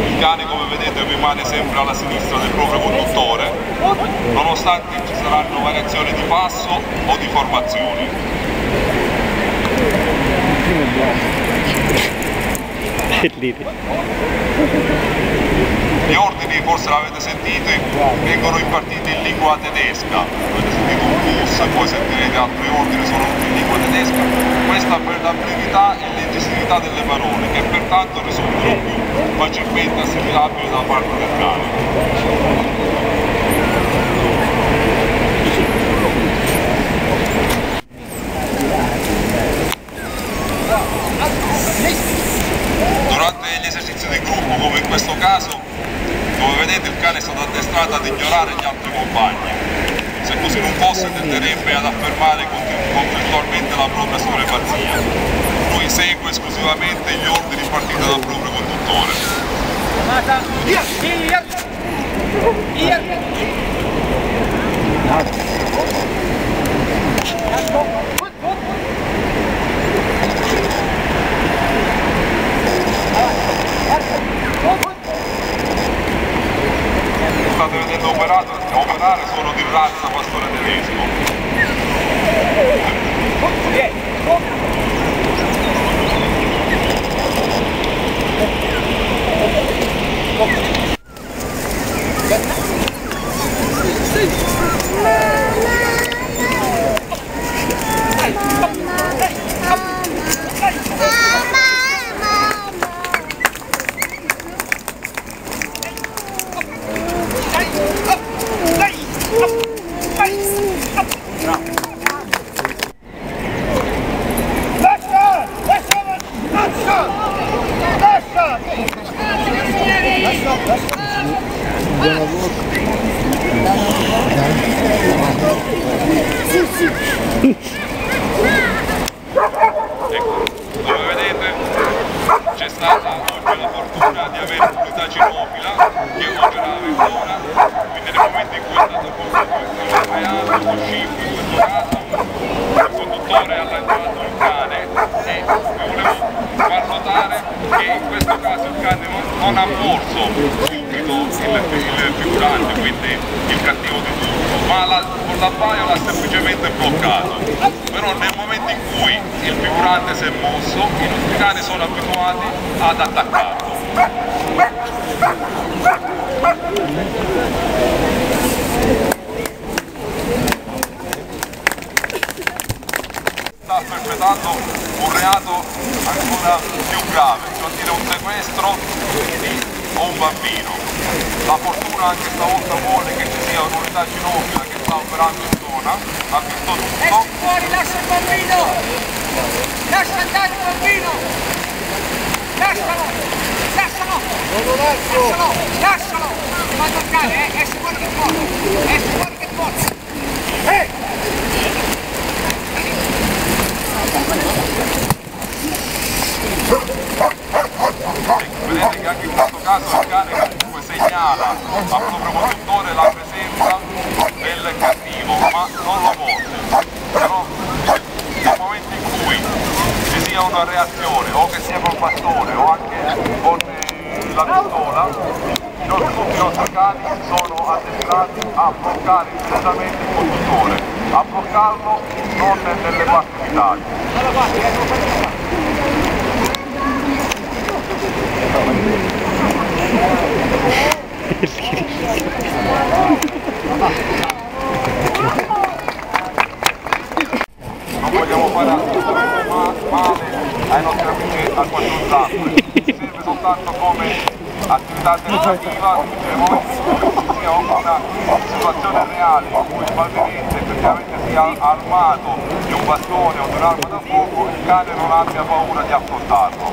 Il cane, come vedete, rimane sempre alla sinistra del proprio conduttore, nonostante ci saranno variazioni di passo o di formazioni. Gli ordini, forse l'avete sentito, vengono impartiti in lingua tedesca. Avete sentito un bus, poi sentirete altri ordini, sono tutti in lingua tedesca. Questa per la brevità e leggistività delle parole, che pertanto risultano più facilmente assimilabili da parte del cane. Durante gli esercizi di gruppo, come in questo caso, come vedete il cane è stato addestrato ad ignorare gli altri compagni. Se così non fosse tenderebbe ad affermare contestualmente la propria supremazia. Lui segue esclusivamente gli ordini impartiti dal proprio conduttore. State vedendo operare sono di razza pastore tedesco. Ecco, come vedete c'è stata oggi la fortuna di avere un'unità cinofila che operava in zona, quindi nel momento in cui è stato compiuto il reato, lo scippo in questo caso, il conduttore ha lanciato il cane e vi volevo far notare che in questo caso il cane non ha morso subito il figurante, quindi il cattivo di turno, ma con l'abbaio l'ha semplicemente bloccato. Però nel momento in cui il figurante si è mosso, i nostri cani sono abituati ad attaccarlo. Sta perpetrando un reato ancora più grave, cioè dire un sequestro o un bambino. La fortuna anche stavolta vuole che ci sia un'unità cinofila che sta operando in zona, ha visto tutto. Esci fuori, lascia il bambino! Lascia andare il bambino! Lascialo! Lascialo! Lascialo! Lascialo! Non va a toccare, esci fuori che muore! Esci fuori che muore! Vedete che anche in questo caso il cane comunque segnala al proprio conduttore la presenza del cattivo, ma non lo morde. Però nel momento in cui ci sia una reazione, o che sia col bastone o anche con la pistola, tutti i nostri cani sono addestrati a bloccare immediatamente il conduttore, a bloccarlo non nelle parti vitali. Non vogliamo fare assolutamente male ai nostri amici a quattro zampe, serve soltanto come attività alternativa nel momento in cui ci sia una situazione reale in cui il malvivente effettivamente sia armato di un bastone o di un'arma da fuoco, il cane non abbia paura di affrontarlo.